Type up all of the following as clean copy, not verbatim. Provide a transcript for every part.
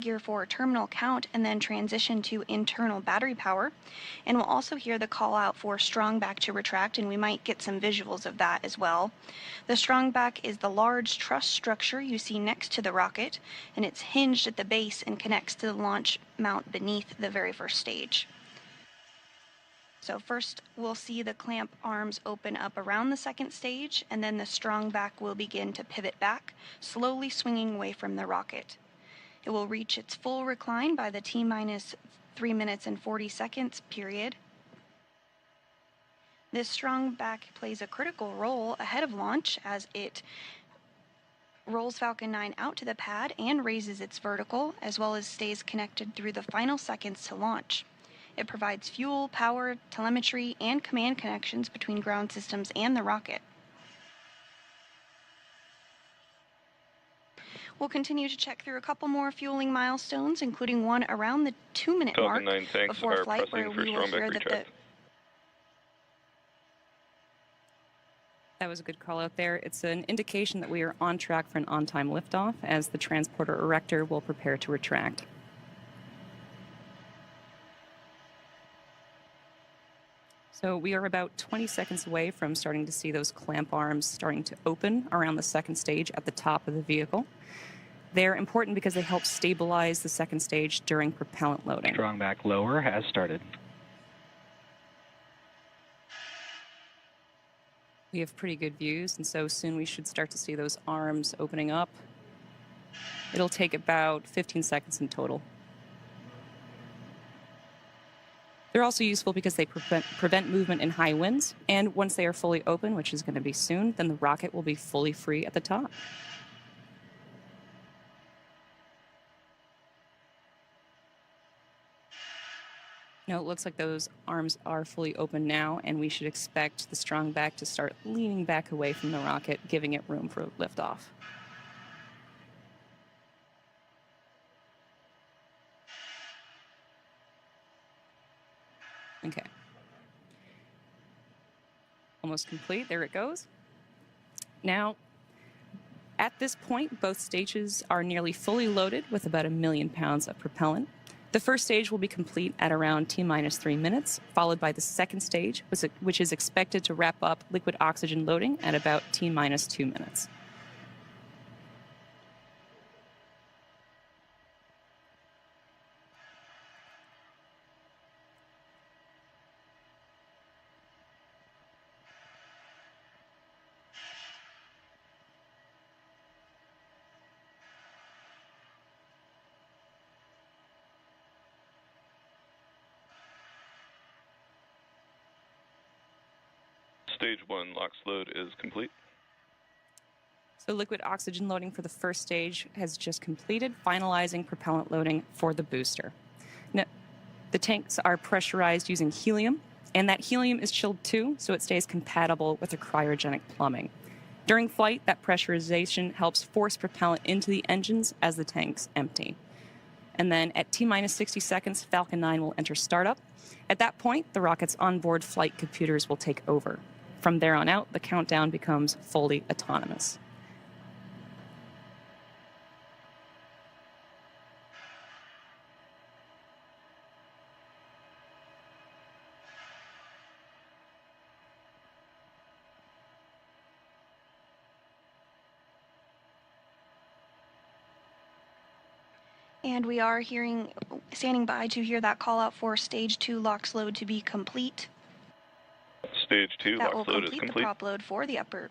hear for terminal count and then transition to internal battery power. And we'll also hear the call out for strong back to retract, and we might get some visuals of that as well. The strong back is the large truss structure you see next to the rocket, and it's hinged at the base and connects to the launch mount beneath the very first stage. So first we'll see the clamp arms open up around the second stage, and then the strong back will begin to pivot back, slowly swinging away from the rocket. It will reach its full recline by the T-minus 3 minutes and 40 seconds period. This strong back plays a critical role ahead of launch as it rolls Falcon 9 out to the pad and raises its vertical, as well as stays connected through the final seconds to launch. It provides fuel, power, telemetry, and command connections between ground systems and the rocket. We'll continue to check through a couple more fueling milestones, including one around the 2-minute mark before flight, where we will hear that the... That was a good call out there. It's an indication that we are on track for an on-time liftoff, as the transporter erector will prepare to retract. So we are about 20 seconds away from starting to see those clamp arms starting to open around the second stage at the top of the vehicle. They're important because they help stabilize the second stage during propellant loading. Strong back lower has started. We have pretty good views, and so soon we should start to see those arms opening up. It'll take about 15 seconds in total. They're also useful because they prevent movement in high winds, and once they are fully open, which is going to be soon, then the rocket will be fully free at the top. Now it looks like those arms are fully open now, and we should expect the strong back to start leaning back away from the rocket, giving it room for liftoff. Okay. Almost complete. There it goes. Now, at this point, both stages are nearly fully loaded with about 1 million pounds of propellant. The first stage will be complete at around T-minus 3 minutes, followed by the second stage, which is expected to wrap up liquid oxygen loading at about T-minus 2 minutes. Stage 1 LOX load is complete. So liquid oxygen loading for the first stage has just completed, finalizing propellant loading for the booster. Now, the tanks are pressurized using helium, and that helium is chilled too, so it stays compatible with the cryogenic plumbing. During flight, that pressurization helps force propellant into the engines as the tanks empty. And then at T-minus 60 seconds, Falcon 9 will enter startup. At that point, the rocket's onboard flight computers will take over. From there on out, the countdown becomes fully autonomous. And we are standing by to hear that call out for Stage 2 LOX load to be complete. Stage 2 that LOX will load is complete complete. The prop load for the upper.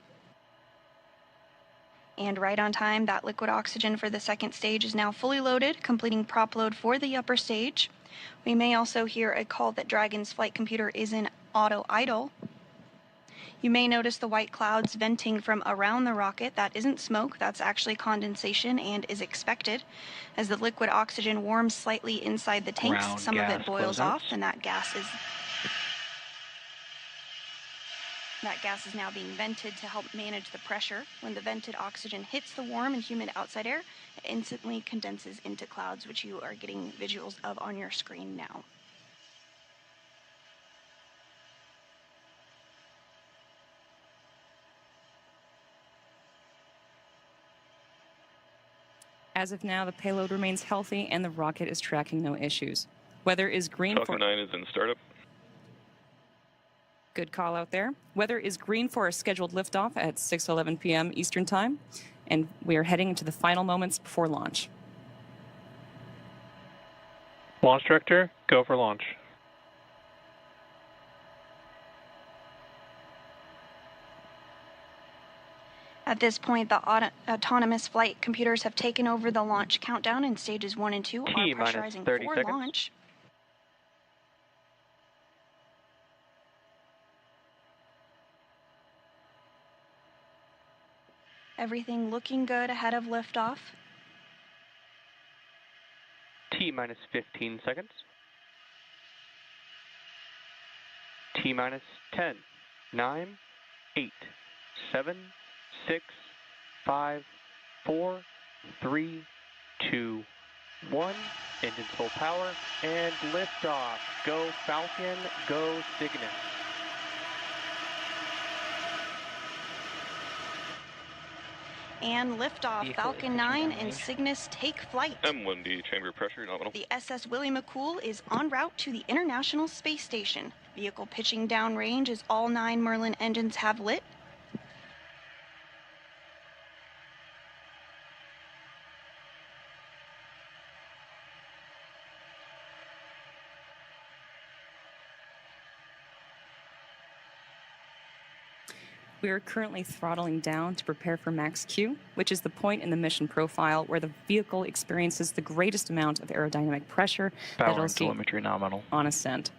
And right on time, that liquid oxygen for the second stage is now fully loaded, completing prop load for the upper stage. We may also hear a call that Dragon's flight computer is in auto idle. You may notice the white clouds venting from around the rocket. That isn't smoke, that's actually condensation and is expected. As the liquid oxygen warms slightly inside the tanks, some of it boils off, and that gas is now being vented to help manage the pressure. When the vented oxygen hits the warm and humid outside air, it instantly condenses into clouds, which you are getting visuals of on your screen now. As of now, the payload remains healthy and the rocket is tracking no issues. Weather is green for... Falcon 9 is in startup. Good call out there. Weather is green for a scheduled liftoff at 6:11 p.m. Eastern Time, and we are heading into the final moments before launch. Launch director, go for launch. At this point, the autonomous flight computers have taken over the launch countdown, and stages 1 and 2 are pressurizing for launch. Everything looking good ahead of liftoff. T-minus 15 seconds. T-minus 10, 9, 8, 7, 6, 5, 4, 3, 2, 1. Engines full power and liftoff. Go Falcon, go Cygnus. And liftoff. Falcon 9 and Cygnus take flight. M1D chamber pressure nominal. The SS Willie McCool is en route to the International Space Station. Vehicle pitching downrange as all 9 Merlin engines have lit. We are currently throttling down to prepare for max Q, which is the point in the mission profile where the vehicle experiences the greatest amount of aerodynamic pressure that it'll see telemetry nominal. on ascent.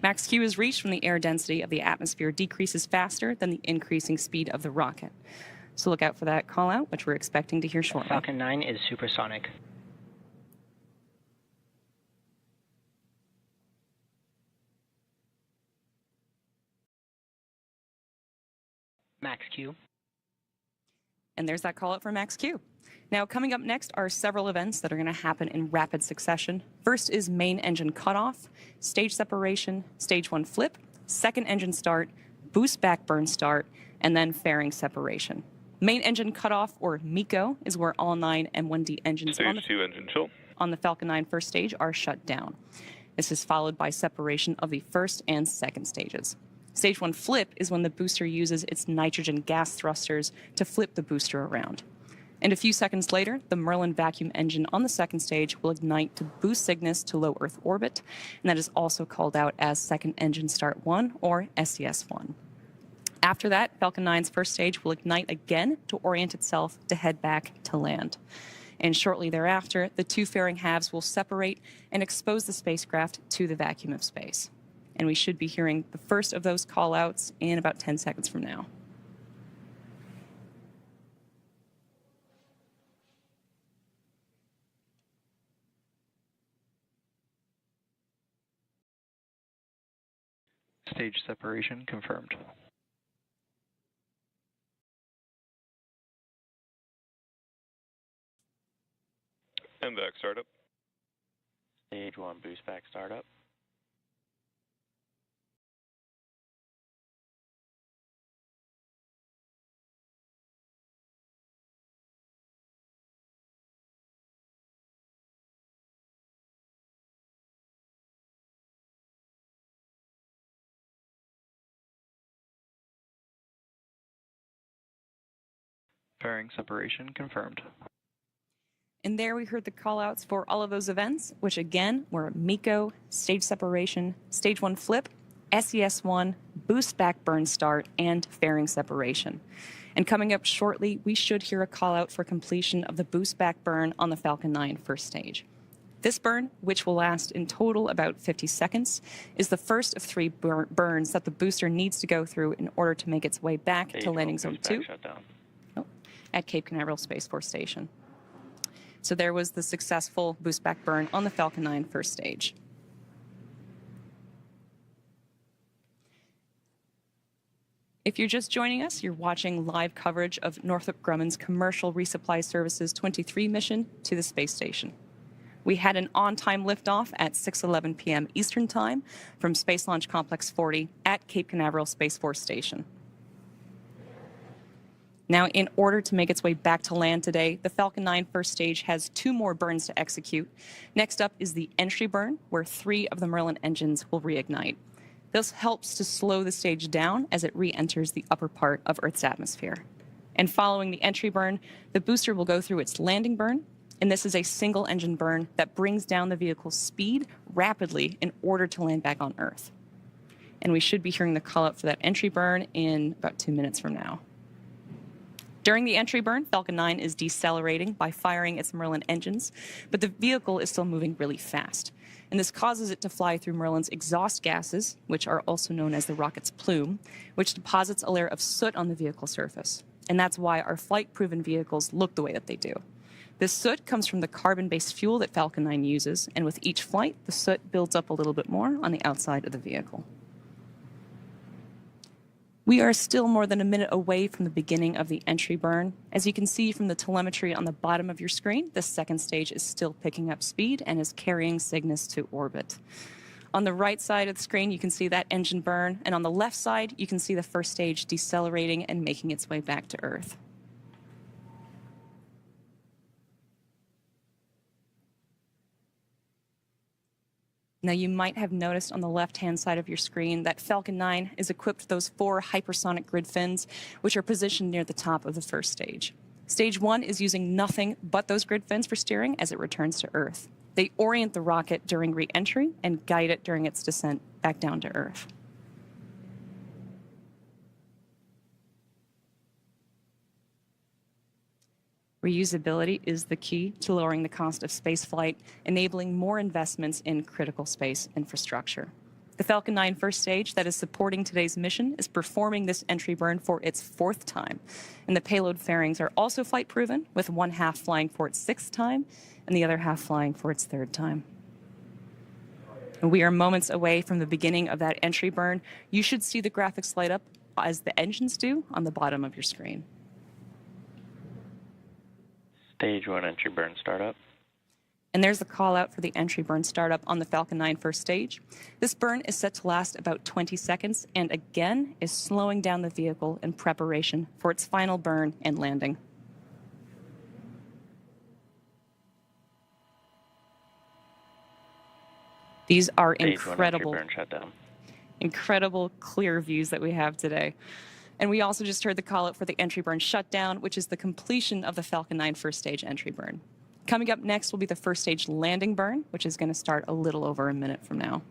Max Q is reached when the air density of the atmosphere decreases faster than the increasing speed of the rocket. So look out for that call out, which we're expecting to hear shortly. Falcon 9 is supersonic. Max Q. And there's that call out for Max Q. Now, coming up next are several events that are going to happen in rapid succession. First is main engine cutoff, stage separation, stage 1 flip, second engine start, boost back burn start, and then fairing separation. Main engine cutoff, or MECO, is where all 9 M1D engines Stage 2 engine chill. on the Falcon 9 first stage are shut down. This is followed by separation of the first and second stages. Stage 1 flip is when the booster uses its nitrogen gas thrusters to flip the booster around. And a few seconds later, the Merlin vacuum engine on the second stage will ignite to boost Cygnus to low Earth orbit, and that is also called out as Second Engine Start 1, or SES-1. After that, Falcon 9's first stage will ignite again to orient itself to head back to land. And shortly thereafter, the 2 fairing halves will separate and expose the spacecraft to the vacuum of space. And we should be hearing the first of those call-outs in about 10 seconds from now. Stage separation confirmed. MVAC startup. Stage 1 boost back startup. Fairing separation confirmed. And there we heard the call-outs for all of those events, which again were MECO, stage separation, stage 1 flip, SES-1, boost back burn start, and fairing separation. And coming up shortly, we should hear a call-out for completion of the boost back burn on the Falcon 9 first stage. This burn, which will last in total about 50 seconds, is the first of 3 burns that the booster needs to go through in order to make its way back to landing zone 2 at Cape Canaveral Space Force Station. So there was the successful boost back burn on the Falcon 9 first stage. If you're just joining us, you're watching live coverage of Northrop Grumman's Commercial Resupply Services 23 mission to the space station. We had an on-time liftoff at 6:11 p.m. Eastern Time from Space Launch Complex 40 at Cape Canaveral Space Force Station. Now, in order to make its way back to land today, the Falcon 9 first stage has 2 more burns to execute. Next up is the entry burn, where 3 of the Merlin engines will reignite. This helps to slow the stage down as it re-enters the upper part of Earth's atmosphere. And following the entry burn, the booster will go through its landing burn, and this is a single engine burn that brings down the vehicle's speed rapidly in order to land back on Earth. And we should be hearing the call out for that entry burn in about 2 minutes from now. During the entry burn, Falcon 9 is decelerating by firing its Merlin engines, but the vehicle is still moving really fast. And this causes it to fly through Merlin's exhaust gases, which are also known as the rocket's plume, which deposits a layer of soot on the vehicle surface. And that's why our flight-proven vehicles look the way that they do. This soot comes from the carbon-based fuel that Falcon 9 uses, and with each flight, the soot builds up a little bit more on the outside of the vehicle. We are still more than a minute away from the beginning of the entry burn. As you can see from the telemetry on the bottom of your screen, the second stage is still picking up speed and is carrying Cygnus to orbit. On the right side of the screen, you can see that engine burn, and on the left side, you can see the first stage decelerating and making its way back to Earth. Now, you might have noticed on the left-hand side of your screen that Falcon 9 is equipped with those 4 hypersonic grid fins, which are positioned near the top of the first stage. Stage 1 is using nothing but those grid fins for steering as it returns to Earth. They orient the rocket during re-entry and guide it during its descent back down to Earth. Reusability is the key to lowering the cost of spaceflight, enabling more investments in critical space infrastructure. The Falcon 9 first stage that is supporting today's mission is performing this entry burn for its 4th time. And the payload fairings are also flight-proven, with one half flying for its 6th time and the other half flying for its 3rd time. And we are moments away from the beginning of that entry burn. You should see the graphics light up as the engines do on the bottom of your screen. Stage 1 entry burn startup. And there's the call out for the entry burn startup on the Falcon 9 first stage. This burn is set to last about 20 seconds and again is slowing down the vehicle in preparation for its final burn and landing. These are incredible clear views that we have today. And we also just heard the call out for the entry burn shutdown, which is the completion of the Falcon 9 first stage entry burn. Coming up next will be the first stage landing burn, which is going to start a little over a minute from now.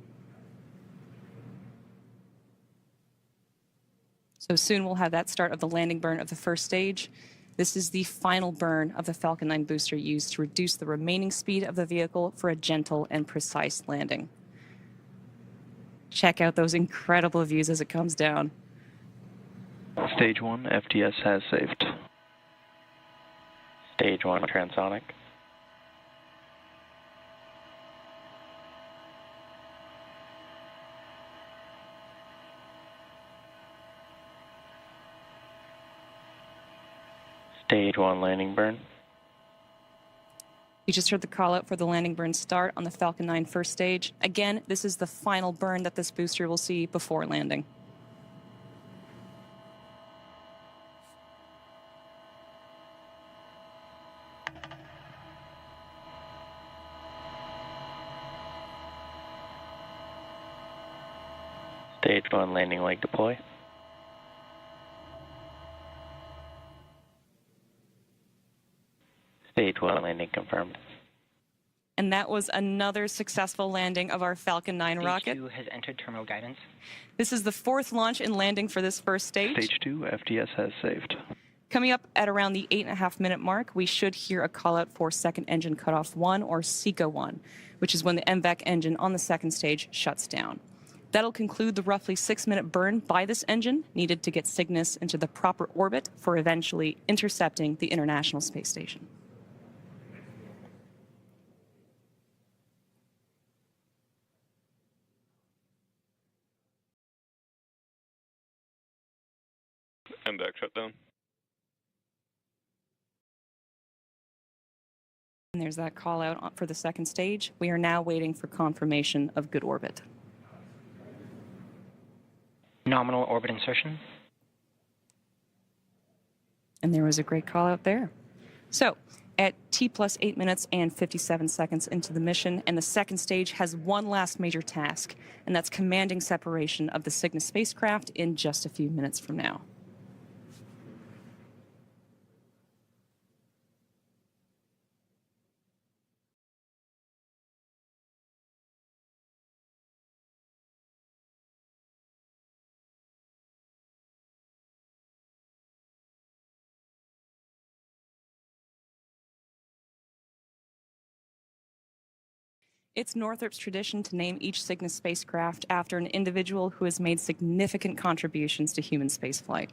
So soon we'll have that start of the landing burn of the first stage. This is the final burn of the Falcon 9 booster used to reduce the remaining speed of the vehicle for a gentle and precise landing. Check out those incredible views as it comes down. Stage 1 FTS has saved. Stage 1 transonic. Stage 1 landing burn. You just heard the call out for the landing burn start on the Falcon 9 first stage. Again, this is the final burn that this booster will see before landing. Stage 1 landing leg deploy. Stage 1 landing confirmed. And that was another successful landing of our Falcon 9 rocket. Stage 2 has entered terminal guidance. This is the 4th launch and landing for this first stage. Stage 2 FTS has saved. Coming up at around the 8.5-minute mark, we should hear a call out for second engine cutoff 1 or SECA 1, which is when the MVAC engine on the second stage shuts down. That'll conclude the roughly 6-minute burn by this engine needed to get Cygnus into the proper orbit for eventually intercepting the International Space Station. MVAC shutdown. And there's that call out for the second stage. We are now waiting for confirmation of good orbit. Nominal orbit insertion. And there was a great call out there. So at T plus 8 minutes and 57 seconds into the mission, and the second stage has one last major task, and that's commanding separation of the Cygnus spacecraft in just a few minutes from now. It's Northrop's tradition to name each Cygnus spacecraft after an individual who has made significant contributions to human spaceflight.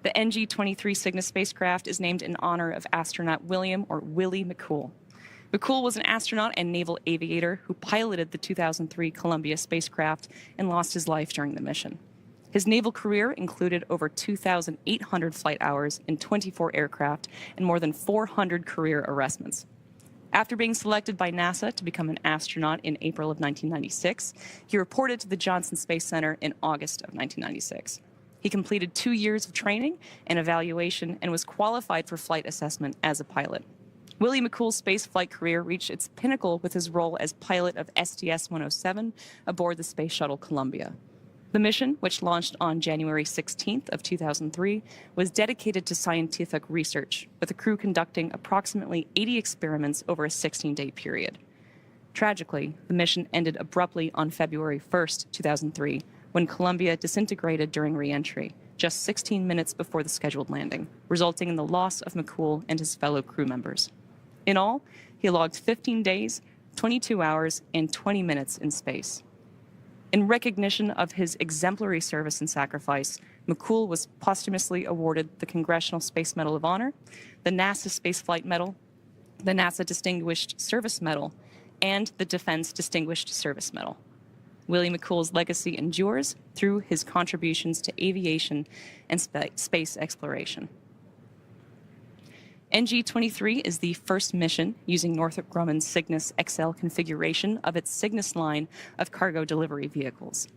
The NG-23 Cygnus spacecraft is named in honor of astronaut William or Willie McCool. McCool was an astronaut and naval aviator who piloted the 2003 Columbia spacecraft and lost his life during the mission. His naval career included over 2,800 flight hours in 24 aircraft and more than 400 career arrestments. After being selected by NASA to become an astronaut in April of 1996, he reported to the Johnson Space Center in August of 1996. He completed 2 years of training and evaluation and was qualified for flight assessment as a pilot. Willie McCool's spaceflight career reached its pinnacle with his role as pilot of STS-107 aboard the Space Shuttle Columbia. The mission, which launched on January 16th of 2003, was dedicated to scientific research, with the crew conducting approximately 80 experiments over a 16-day period. Tragically, the mission ended abruptly on February 1st, 2003, when Columbia disintegrated during re-entry, just 16 minutes before the scheduled landing, resulting in the loss of McCool and his fellow crew members. In all, he logged 15 days, 22 hours, and 20 minutes in space. In recognition of his exemplary service and sacrifice, McCool was posthumously awarded the Congressional Space Medal of Honor, the NASA Spaceflight Medal, the NASA Distinguished Service Medal, and the Defense Distinguished Service Medal. Willie McCool's legacy endures through his contributions to aviation and space exploration. NG-23 is the first mission using Northrop Grumman's Cygnus XL configuration of its Cygnus line of cargo delivery vehicles.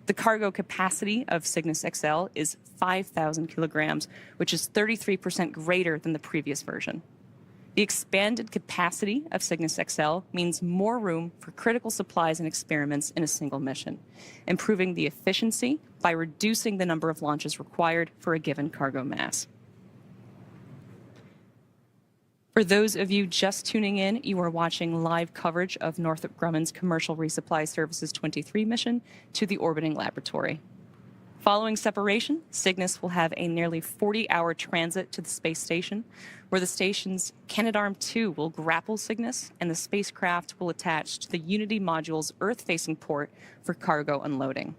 The cargo capacity of Cygnus XL is 5,000 kilograms, which is 33% greater than the previous version. The expanded capacity of Cygnus XL means more room for critical supplies and experiments in a single mission, improving the efficiency by reducing the number of launches required for a given cargo mass. For those of you just tuning in, you are watching live coverage of Northrop Grumman's Commercial Resupply Services 23 mission to the orbiting laboratory. Following separation, Cygnus will have a nearly 40-hour transit to the space station, where the station's Canadarm2 will grapple Cygnus and the spacecraft will attach to the Unity module's Earth-facing port for cargo unloading.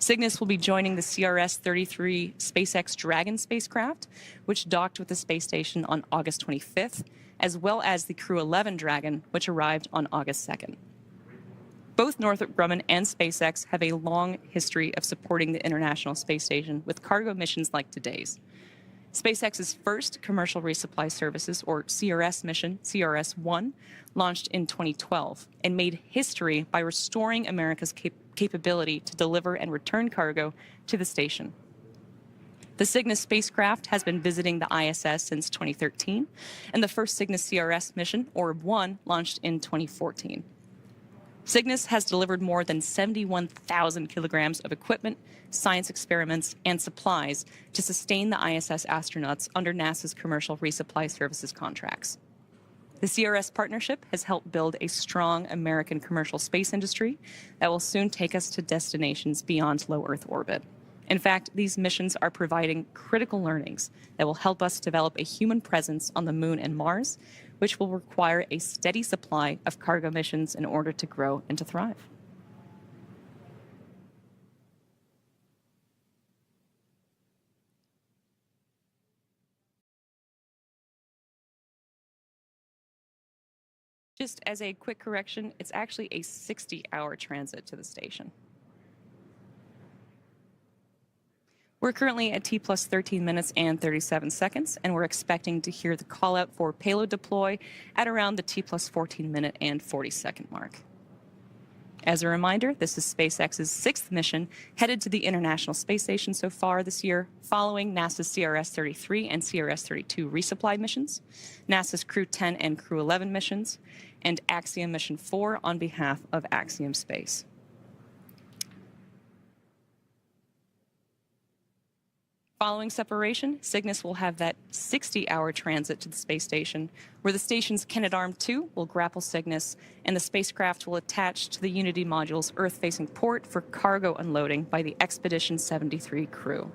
Cygnus will be joining the CRS-33 SpaceX Dragon spacecraft, which docked with the space station on August 25th, as well as the Crew 11 Dragon, which arrived on August 2nd. Both Northrop Grumman and SpaceX have a long history of supporting the International Space Station with cargo missions like today's. SpaceX's first Commercial Resupply Services, or CRS mission, CRS-1, launched in 2012 and made history by restoring America's capability to deliver and return cargo to the station. The Cygnus spacecraft has been visiting the ISS since 2013, and the first Cygnus CRS mission, Orb-1, launched in 2014. Cygnus has delivered more than 71,000 kilograms of equipment, science experiments, and supplies to sustain the ISS astronauts under NASA's Commercial Resupply Services contracts. The CRS partnership has helped build a strong American commercial space industry that will soon take us to destinations beyond low Earth orbit. In fact, these missions are providing critical learnings that will help us develop a human presence on the Moon and Mars, which will require a steady supply of cargo missions in order to grow and to thrive. Just as a quick correction, it's actually a 60-hour transit to the station. We're currently at T plus 13 minutes and 37 seconds, and we're expecting to hear the call out for payload deploy at around the T plus 14 minute and 40 second mark. As a reminder, this is SpaceX's 6th mission headed to the International Space Station so far this year, following NASA's CRS-33 and CRS-32 resupply missions, NASA's Crew 10 and Crew 11 missions, and Axiom Mission 4 on behalf of Axiom Space. Following separation, Cygnus will have that 60-hour transit to the space station, where the station's Canadarm2 will grapple Cygnus, and the spacecraft will attach to the Unity module's Earth-facing port for cargo unloading by the Expedition 73 crew.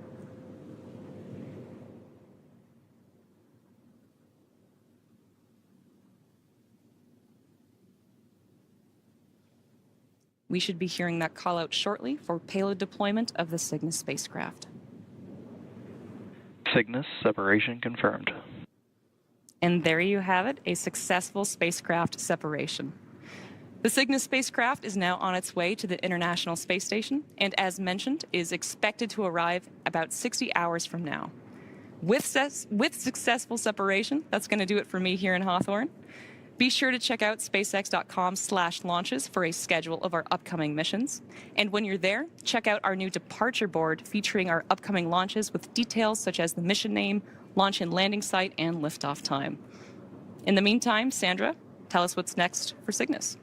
We should be hearing that call out shortly for payload deployment of the Cygnus spacecraft. Cygnus separation confirmed. And there you have it, a successful spacecraft separation. The Cygnus spacecraft is now on its way to the International Space Station, and as mentioned, is expected to arrive about 60 hours from now. With successful separation, that's going to do it for me here in Hawthorne. Be sure to check out spacex.com/launches for a schedule of our upcoming missions. And when you're there, check out our new departure board featuring our upcoming launches with details such as the mission name, launch and landing site, and liftoff time. In the meantime, Sandra, tell us what's next for Cygnus.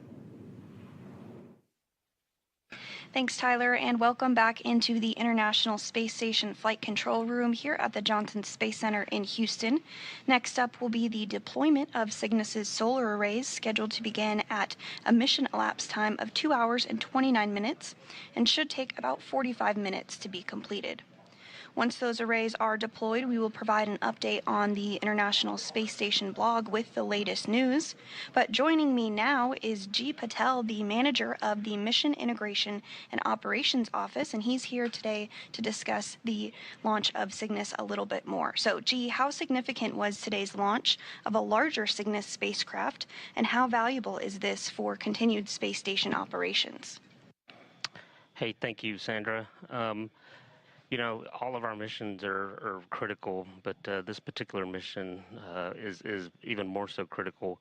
Thanks, Tyler, and welcome back into the International Space Station Flight Control Room here at the Johnson Space Center in Houston. Next up will be the deployment of Cygnus's solar arrays, scheduled to begin at a mission elapsed time of 2 hours and 29 minutes, and should take about 45 minutes to be completed. Once those arrays are deployed, we will provide an update on the International Space Station blog with the latest news. But joining me now is G. Patel, the manager of the Mission Integration and Operations Office, and he's here today to discuss the launch of Cygnus a little bit more. So, G, how significant was today's launch of a larger Cygnus spacecraft, and how valuable is this for continued space station operations? Hey, thank you, Sandra. You know, all of our missions are critical, but this particular mission is even more so critical.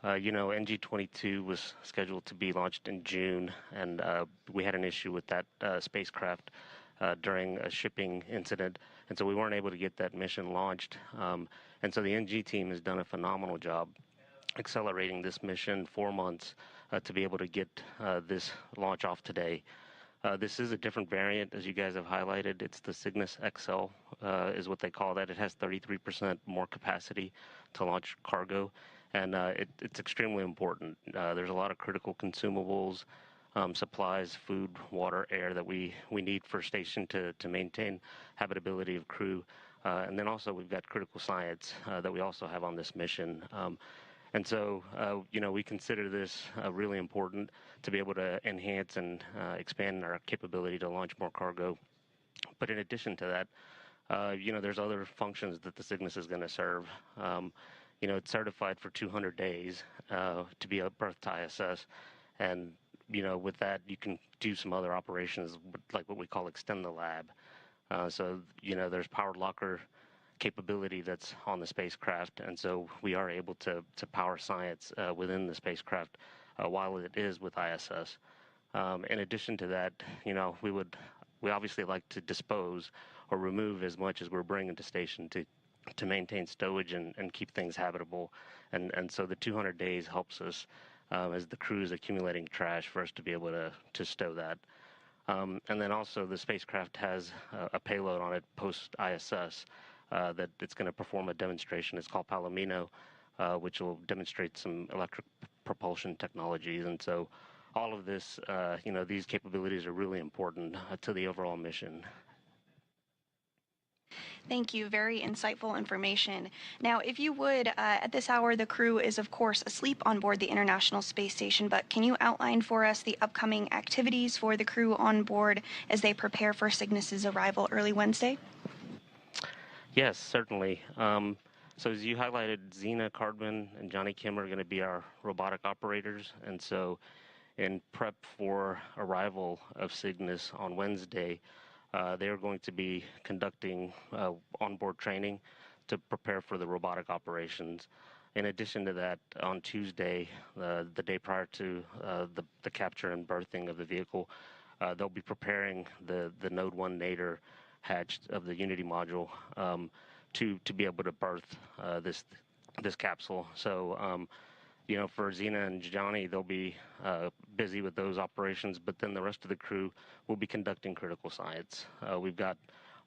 You know, NG-22 was scheduled to be launched in June, and we had an issue with that spacecraft during a shipping incident, and so we weren't able to get that mission launched. And so the NG team has done a phenomenal job accelerating this mission 4 months to be able to get this launch off today. This is a different variant, as you guys have highlighted. It's the Cygnus XL, is what they call that. It has 33% more capacity to launch cargo, and it's extremely important. There's a lot of critical consumables, supplies, food, water, air that we need for station to maintain habitability of crew. And then also we've got critical science that we also have on this mission. And so, you know, we consider this really important to be able to enhance and expand our capability to launch more cargo. But in addition to that, you know, there's other functions that the Cygnus is going to serve. You know, it's certified for 200 days to be a berth to ISS. And, you know, with that, you can do some other operations, like what we call extend the lab. So, you know, there's powered locker capability that's on the spacecraft, and so we are able to power science within the spacecraft while it is with ISS. In addition to that, you know, we obviously like to dispose or remove as much as we're bringing to station to maintain stowage and keep things habitable, and so the 200 days helps us as the crew is accumulating trash for us to be able to stow that. And then also the spacecraft has a payload on it post ISS. That it's going to perform a demonstration. It's called Palomino, which will demonstrate some electric propulsion technologies. And so all of this, you know, these capabilities are really important to the overall mission. Thank you. Very insightful information. Now, if you would, at this hour, the crew is, of course, asleep on board the International Space Station, but can you outline for us the upcoming activities for the crew on board as they prepare for Cygnus's arrival early Wednesday? Yes, certainly. So as you highlighted, Zena Cardman and Johnny Kim are going to be our robotic operators. And so in prep for arrival of Cygnus on Wednesday, they are going to be conducting onboard training to prepare for the robotic operations. In addition to that, on Tuesday, the day prior to the capture and berthing of the vehicle, they'll be preparing the Node 1 Nadir hatch of the Unity module to be able to berth this capsule. So, you know, for Zena and Johnny, they'll be busy with those operations, but then the rest of the crew will be conducting critical science. We've got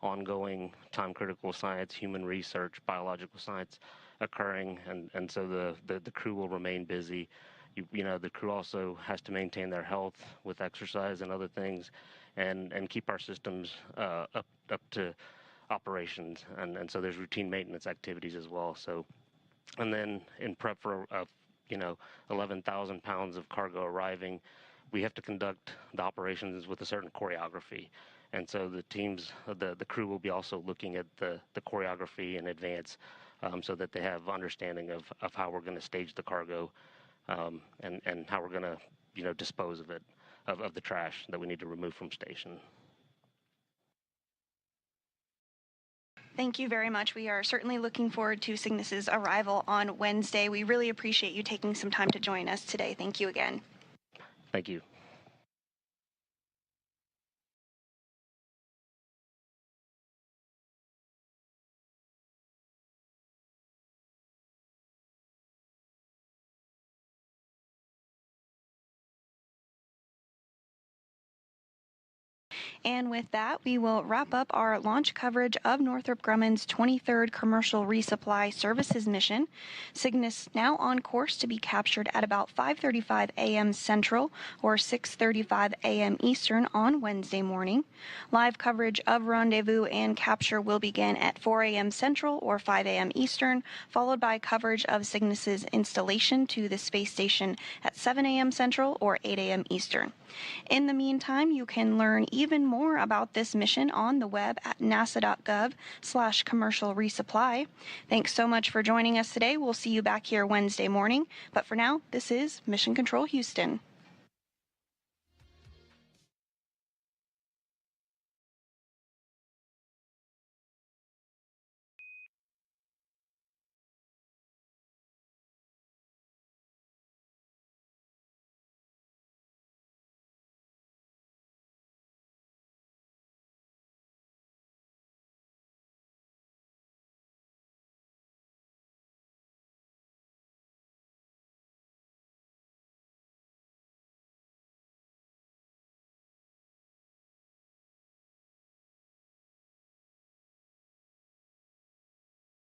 ongoing time-critical science, human research, biological science occurring, and so the crew will remain busy. You know, the crew also has to maintain their health with exercise and other things, and keep our systems up to operations, and so there's routine maintenance activities as well. So, and then in prep for you know, 11,000 pounds of cargo arriving, we have to conduct the operations with a certain choreography. And so the teams, the crew will be also looking at the choreography in advance, so that they have understanding of how we're going to stage the cargo, and how we're going to, you know, dispose of it, of the trash that we need to remove from station. Thank you very much. We are certainly looking forward to Cygnus's arrival on Wednesday. We really appreciate you taking some time to join us today. Thank you again. Thank you. And with that, we will wrap up our launch coverage of Northrop Grumman's 23rd Commercial Resupply Services mission. Cygnus now on course to be captured at about 5:35 a.m. Central or 6:35 a.m. Eastern on Wednesday morning. Live coverage of rendezvous and capture will begin at 4 a.m. Central or 5 a.m. Eastern, followed by coverage of Cygnus's installation to the space station at 7 a.m. Central or 8 a.m. Eastern. In the meantime, you can learn even more about this mission on the web at nasa.gov/commercial resupply. Thanks so much for joining us today. We'll see you back here Wednesday morning. But for now, this is Mission Control Houston.